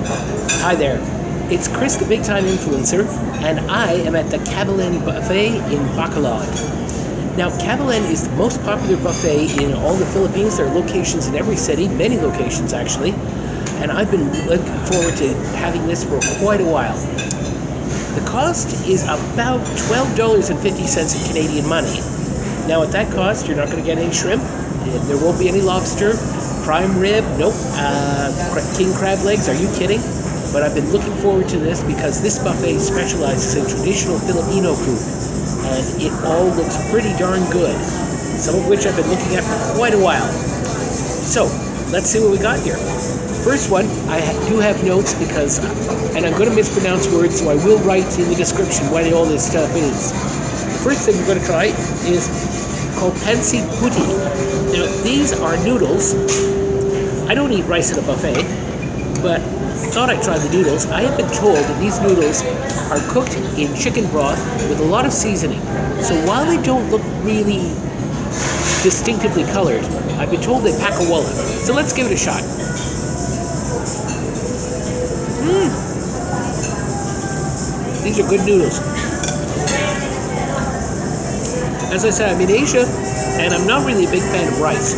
Hi there, it's Chris the Bigtime Influencer, and I am at the Cabalen buffet in Bacolod. Now, Cabalen is the most popular buffet in all the Philippines. There are locations in every city, many locations actually, and I've been looking forward to having this for quite a while. The cost is about $12.50 in Canadian money. Now, at that cost, you're not going to get any shrimp, there won't be any lobster, prime rib, nope, king crab legs, are you kidding? But I've been looking forward to this because this buffet specializes in traditional Filipino food, and it all looks pretty darn good, some of which I've been looking at for quite a while. So, let's see what we got here. First one, I do have notes because, and I'm going to mispronounce words, so I will write in the description what all this stuff is. The first thing we're going to try is called Pansit Puti. Now, these are noodles. I don't eat rice at a buffet, but thought I'd try the noodles. I have been told that these noodles are cooked in chicken broth with a lot of seasoning. So while they don't look really distinctively colored, I've been told they pack a wallet. So let's give it a shot. These are good noodles. As I said, I'm in Asia, and I'm not really a big fan of rice.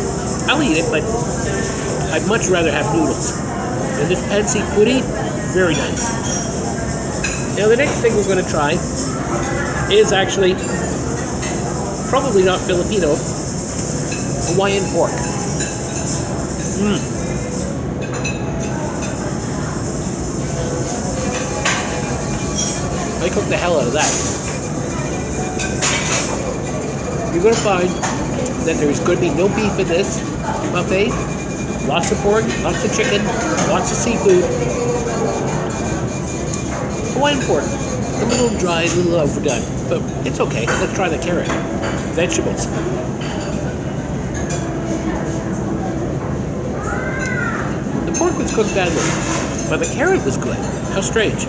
I'll eat it, but I'd much rather have noodles. And this Pansit Puti, very nice. Now the next thing we're going to try is actually probably not Filipino, Hawaiian pork. I cook the hell out of that. You're going to find that there's going to be no beef in this buffet. Lots of pork, lots of chicken, lots of seafood. Hawaiian pork, a little dry, a little overdone, but it's okay. Let's try the carrot. Vegetables. The pork was cooked badly, but the carrot was good. How strange.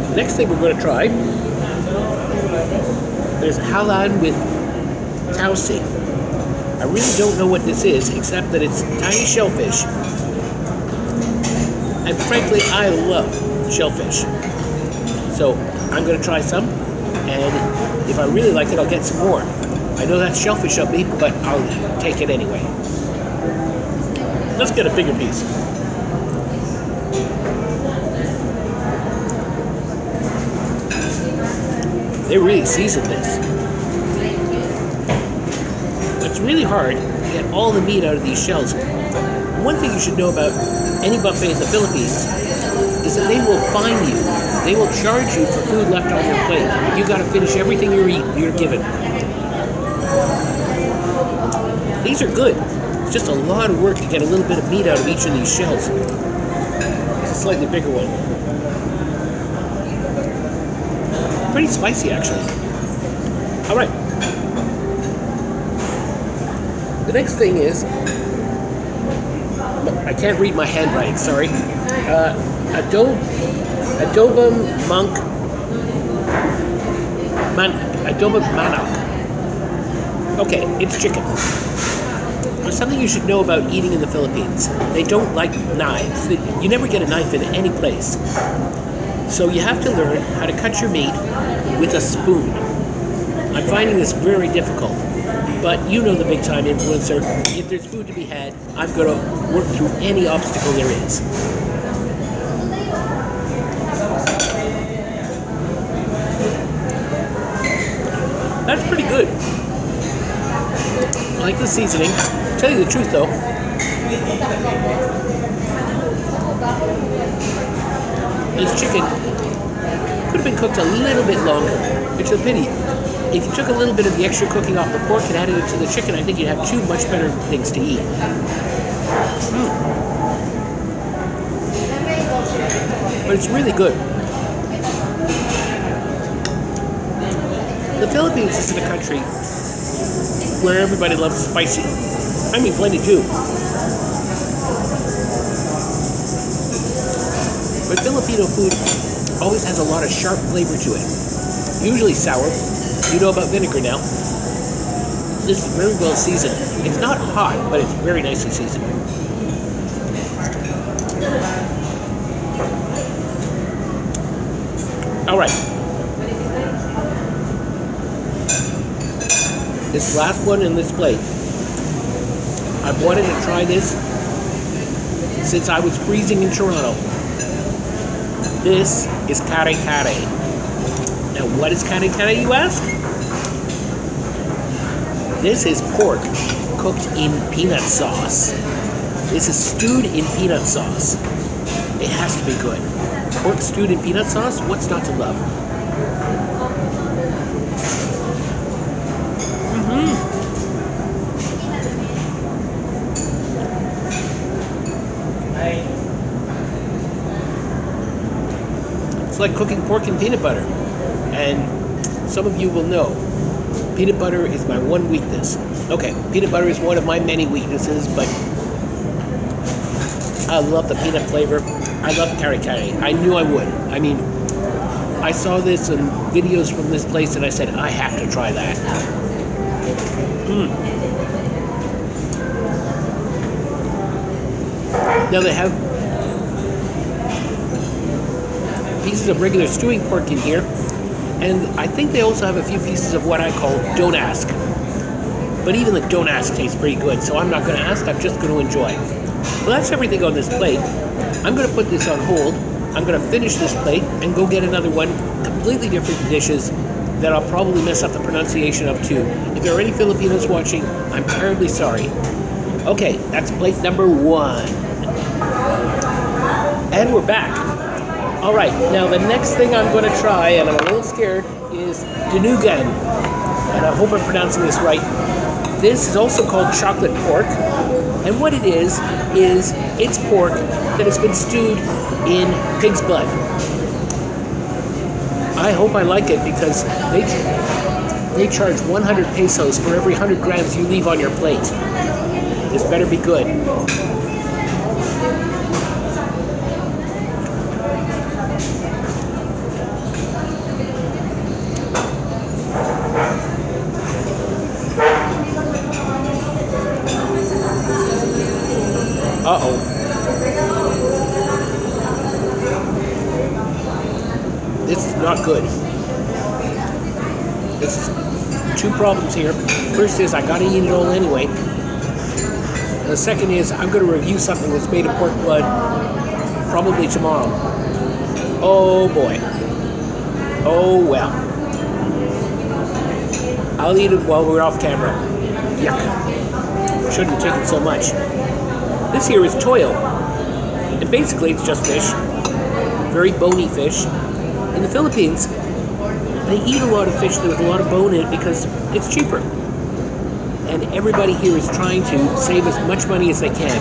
The next thing we're going to try is Haalan with Tausi. I really don't know what this is, except that it's tiny shellfish. And frankly, I love shellfish. So I'm going to try some, and if I really like it, I'll get some more. I know that's shellfish of me, but I'll take it anyway. Let's get a bigger piece. They really seasoned this. It's really hard to get all the meat out of these shells. One thing you should know about any buffet in the Philippines is that they will fine you. They will charge you for food left on your plate. You got to finish everything you're given. These are good. It's just a lot of work to get a little bit of meat out of each of these shells. It's a slightly bigger one. Pretty spicy, actually. All right. The next thing is, I can't read my handwriting, sorry. Adobong Manok. Okay, it's chicken. There's something you should know about eating in the Philippines. They don't like knives. You never get a knife in any place. So you have to learn how to cut your meat with a spoon. I'm finding this very difficult. But you know the Bigtime Influencer. If there's food to be had, I'm going to work through any obstacle there is. That's pretty good. I like the seasoning. To tell you the truth though, this chicken could have been cooked a little bit longer, which is a pity. If you took a little bit of the extra cooking off the pork and added it to the chicken, I think you'd have two much better things to eat. But it's really good. The Philippines isn't a country where everybody loves spicy. I mean, plenty do. But Filipino food always has a lot of sharp flavor to it. Usually sour. You know about vinegar now. This is very well seasoned. It's not hot, but it's very nicely seasoned. All right. This last one in this plate. I've wanted to try this since I was freezing in Toronto. This is Kare-Kare. Now, what is Kare-Kare, you ask? This is pork cooked in peanut sauce. This is stewed in peanut sauce. It has to be good. Pork stewed in peanut sauce, what's not to love? It's like cooking pork in peanut butter. And some of you will know, peanut butter is my one weakness. Okay, peanut butter is one of my many weaknesses, but I love the peanut flavor. I love Kare-Kare. I knew I would. I mean, I saw this in videos from this place and I said, I have to try that. Now they have pieces of regular stewing pork in here, and I think they also have a few pieces of what I call don't ask. But even the don't ask tastes pretty good, so I'm not going to ask, I'm just going to enjoy. Well, that's everything on this plate. I'm going to put this on hold. I'm going to finish this plate and go get another one, completely different dishes that I'll probably mess up the pronunciation of too. If there are any Filipinos watching, I'm terribly sorry. Okay, that's plate number 1. And we're back. All right, now the next thing I'm going to try, and I'm a little scared, is Dinuguan. And I hope I'm pronouncing this right. This is also called chocolate pork. And what it is it's pork that has been stewed in pig's blood. I hope I like it because they charge 100 pesos for every 100 grams you leave on your plate. This better be good. Uh-oh. This is not good. This is 2 problems here. First is I gotta eat it all anyway. And the second is I'm gonna review something that's made of pork blood probably tomorrow. Oh boy. Oh well. I'll eat it while we're off camera. Yuck. Shouldn't have taken so much. This here is Tuyo, and basically it's just fish, very bony fish. In the Philippines, they eat a lot of fish with a lot of bone in it because it's cheaper. And everybody here is trying to save as much money as they can.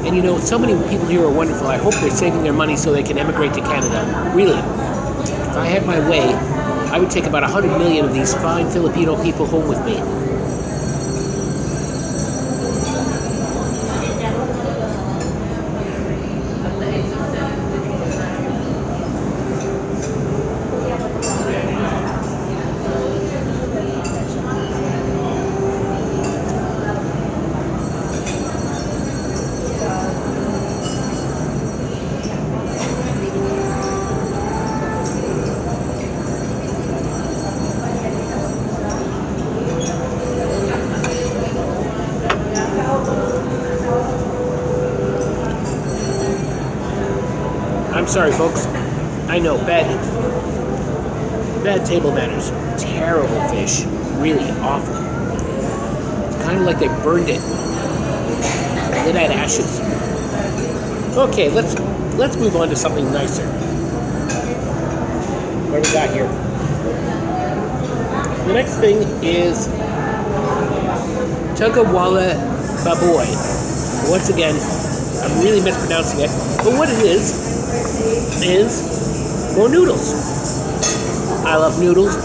And you know, so many people here are wonderful. I hope they're saving their money so they can emigrate to Canada. Really, if I had my way, I would take about 100 million of these fine Filipino people home with me. I'm sorry, folks. I know, bad table manners. Terrible fish. Really awful. It's kind of like they burned it. And then add ashes. Okay, let's move on to something nicer. What do we got here? The next thing is Tokwa't Baboy. Once again, I'm really mispronouncing it, but what it is more noodles. I love noodles.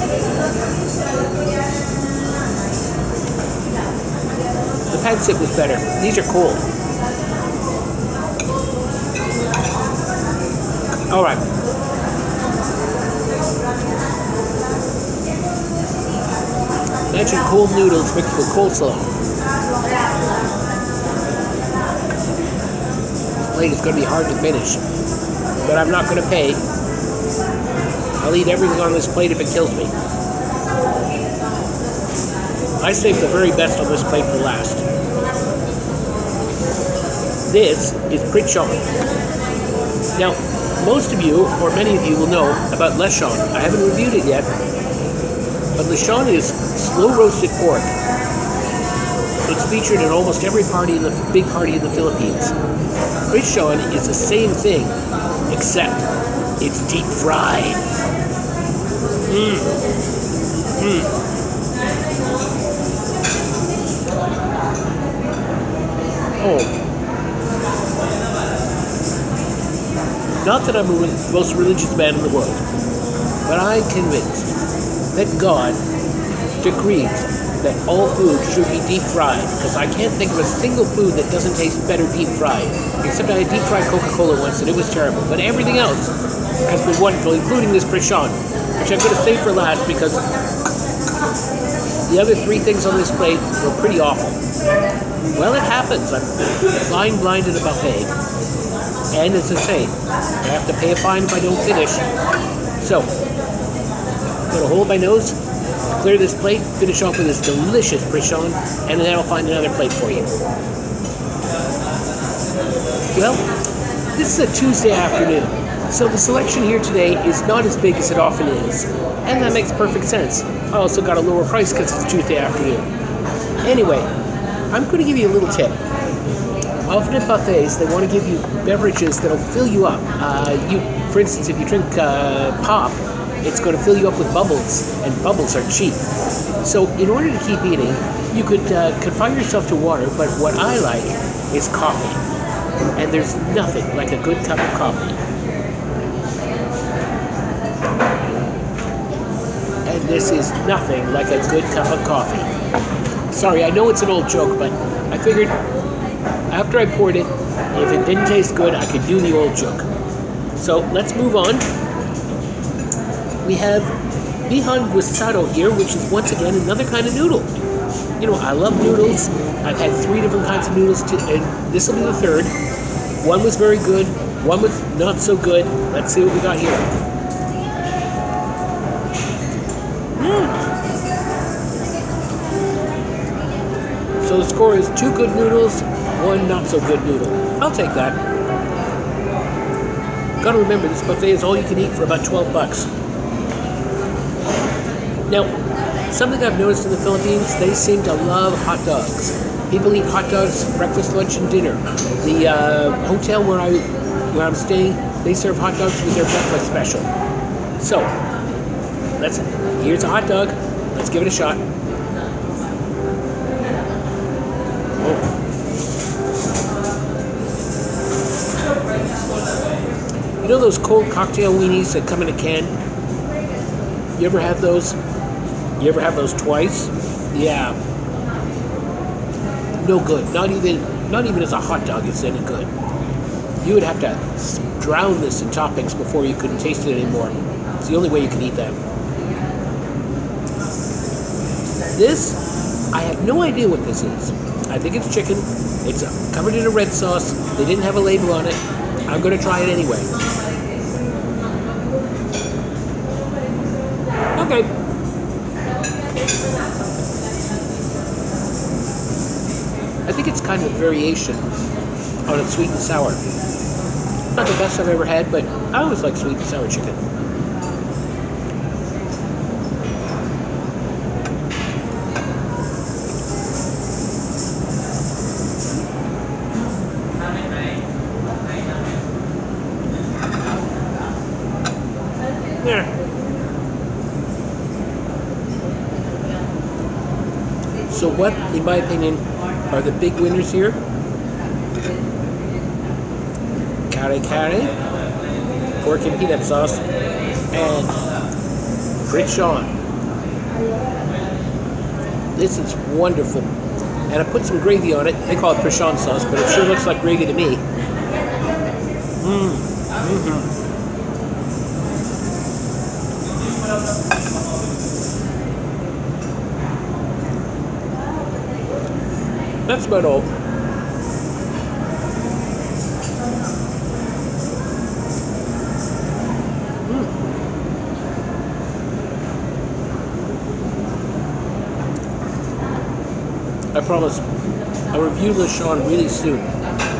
The Pansit was better. These are cold. All right. Imagine cold noodles mixed with coleslaw. This plate is going to be hard to finish, but I'm not going to pay. I'll eat everything on this plate if it kills me. I saved the very best on this plate for last. This is Pritchon. Now, most of you, or many of you, will know about lechon. I haven't reviewed it yet, but lechon is slow roasted pork. It's featured in almost every big party in the Philippines. Pritchon is the same thing, except it's deep fried. Oh. Not that I'm the most religious man in the world, but I'm convinced that God decrees that all food should be deep fried, because I can't think of a single food that doesn't taste better deep fried, except I had deep fried Coca-Cola once and it was terrible, but everything else has been wonderful, including this Pritchon, which I'm going to save for last because the other three things on this plate were pretty awful. Well, it happens. I'm flying blind at a buffet. And as I say, I have to pay a fine if I don't finish. So, I'm going to hold my nose, clear this plate, finish off with this delicious Pritchon, and then I'll find another plate for you. Well, this is a Tuesday afternoon, so the selection here today is not as big as it often is. And that makes perfect sense. I also got a lower price because it's Tuesday afternoon. Anyway, I'm going to give you a little tip. Often at buffets, they want to give you beverages that'll fill you up. For instance, if you drink pop, it's going to fill you up with bubbles, and bubbles are cheap. So in order to keep eating, you could confine yourself to water, but what I like is coffee. And there's nothing like a good cup of coffee. And this is nothing like a good cup of coffee. Sorry, I know it's an old joke, but I figured after I poured it, if it didn't taste good, I could do the old joke. So let's move on. We have Bihon Guisado here, which is once again another kind of noodle. You know, I love noodles. I've had 3 different kinds of noodles, and this will be the third. One was very good, one was not so good. Let's see what we got here. So the score is 2 good noodles, 1 not so good noodle. I'll take that. Gotta remember, this buffet is all you can eat for about $12. Now, something I've noticed in the Philippines, they seem to love hot dogs. People eat hot dogs breakfast, lunch, and dinner. The hotel where I'm staying, they serve hot dogs with their breakfast special. So, here's a hot dog. Let's give it a shot. You know those cold cocktail weenies that come in a can? You ever have those? You ever have those twice? Yeah. No good. Not even as a hot dog is any good. You would have to drown this in toppings before you could taste it anymore. It's the only way you can eat that. This, I have no idea what this is. I think it's chicken. It's covered in a red sauce. They didn't have a label on it. I'm going to try it anyway. Okay. I think it's kind of a variation on a sweet and sour. Not the best I've ever had, but I always like sweet and sour chicken. There. So what, in my opinion, are the big winners here? Kare-Kare, pork and peanut sauce, and Pritchon. This is wonderful. And I put some gravy on it. They call it Pritchon sauce, but it sure looks like gravy to me. That's about all. promise I'll review lechon really soon.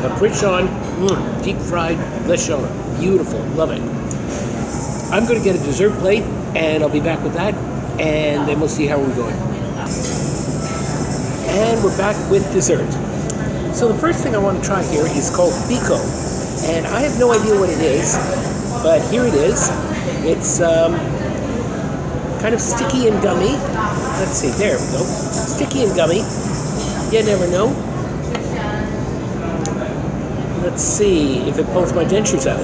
The Pritchon, deep fried lechon. Beautiful. Love it. I'm going to get a dessert plate, and I'll be back with that, and then we'll see how we're going. And we're back with dessert. So the first thing I want to try here is called Bico, and I have no idea what it is, but here it is. It's kind of sticky and gummy. Let's see, there we go. Sticky and gummy. You never know. Let's see if it pulls my dentures out.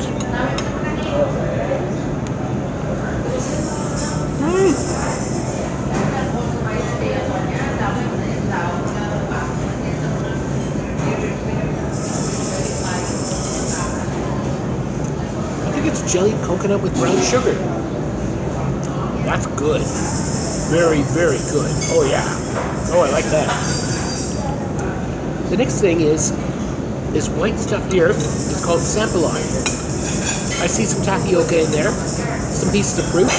I think it's jellied coconut with brown sugar. That's good. Very, very good. Oh yeah. Oh, I like that. The next thing is this white stuff here. It's called Sampelot. I see some tapioca in there, some pieces of fruit.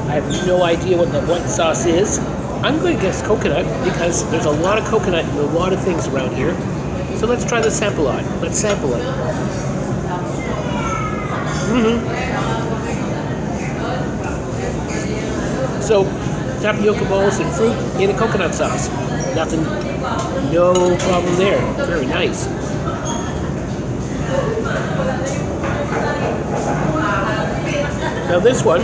I have no idea what the white sauce is. I'm going to guess coconut because there's a lot of coconut in a lot of things around here. So let's try the Sampelot. Let's sample it. So, tapioca balls and fruit in a coconut sauce. Nothing, no problem there. Very nice. Now this one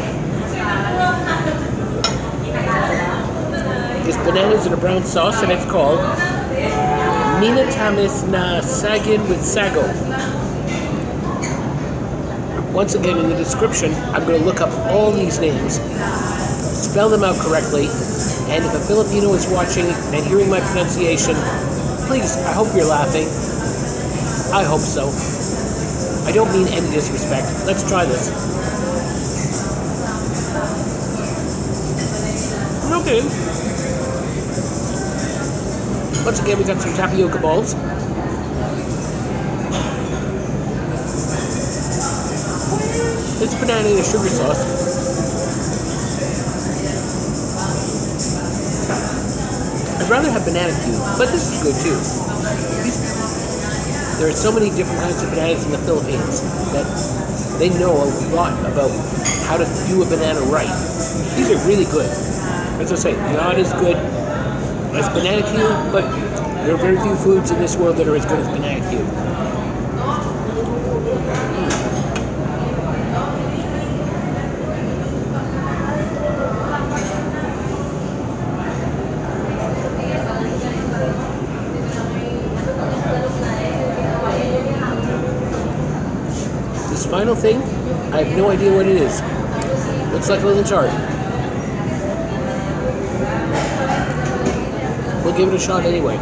is bananas in a brown sauce, and it's called Minatamis na Sagin with Sago. Once again, in the description, I'm going to look up all these names, spell them out correctly, and if a Filipino is watching and hearing my pronunciation, please, I hope you're laughing. I hope so. I don't mean any disrespect. Let's try this. Okay. Once again, we got some tapioca balls. It's banana in a sugar sauce. I'd rather have banana cube, but this is good too. There are so many different kinds of bananas in the Philippines that they know a lot about how to do a banana right. These are really good. As I say, not as good as banana cube, but there are very few foods in this world that are as good as banana cube. This final thing, I have no idea what it is. Looks like a little tart. We'll give it a shot anyway.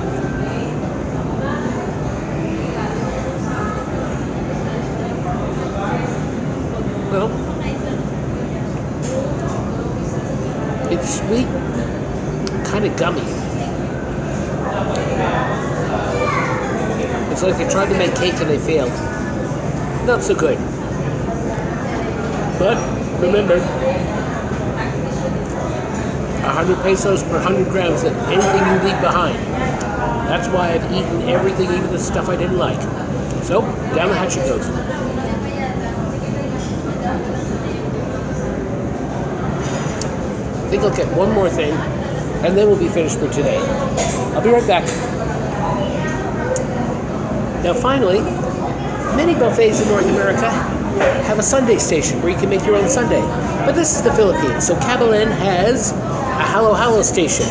Well, it's sweet, kind of gummy. It's like they tried to make cake and they failed. Not so good. But remember, 100 pesos per 100 grams of anything you leave behind. That's why I've eaten everything, even the stuff I didn't like. So, down the hatch it goes. I think I'll get one more thing, and then we'll be finished for today. I'll be right back. Now finally, many buffets in North America have a sundae station where you can make your own sundae. But this is the Philippines, so Cabalen has a halo station.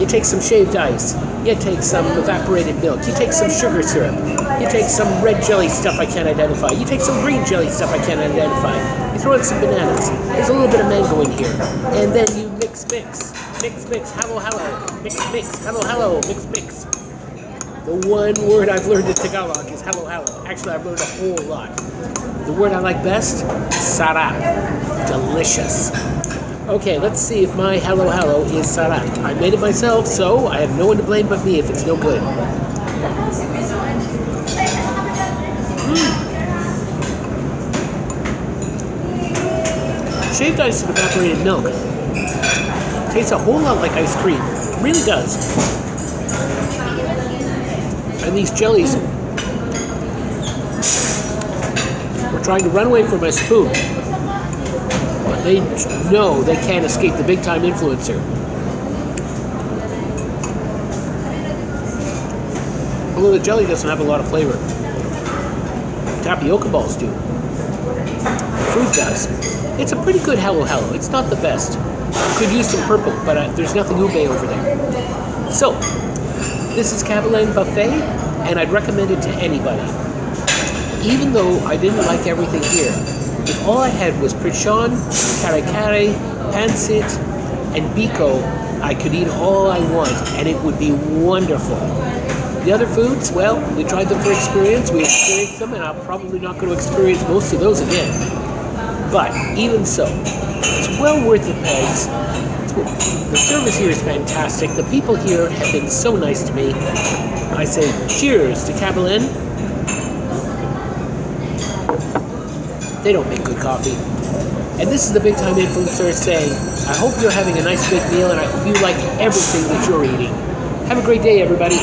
You take some shaved ice, you take some evaporated milk, you take some sugar syrup, you take some red jelly stuff I can't identify, you take some green jelly stuff I can't identify, you throw in some bananas, there's a little bit of mango in here, and then you mix, halo, mix, halo, mix. The one word I've learned in Tagalog is halo. Actually, I've learned a whole lot. The word I like best, sarap, delicious. Okay, let's see if my halo is sarap. I made it myself, so I have no one to blame but me if it's no good. Shaved ice and evaporated milk tastes a whole lot like ice cream. It really does. And these jellies were trying to run away from my spoon. But they know they can't escape the Bigtime Influencer. Although the jelly doesn't have a lot of flavor. Tapioca balls do. Fruit does. It's a pretty good Hello Hello. It's not the best. Could use some purple, but there's nothing ube over there. So, this is Cabalen Buffet, and I'd recommend it to anybody. Even though I didn't like everything here, if all I had was Pritchon, Kare-Kare, Pansit, and Bico, I could eat all I want, and it would be wonderful. The other foods, well, we tried them for experience, we experienced them, and I'm probably not going to experience most of those again. But, even so, it's well worth the pegs. The service here is fantastic. The people here have been so nice to me. I say cheers to Cabalen. They don't make good coffee. And this is the Bigtime Influencer saying, I hope you're having a nice big meal, and I hope you like everything that you're eating. Have a great day, everybody.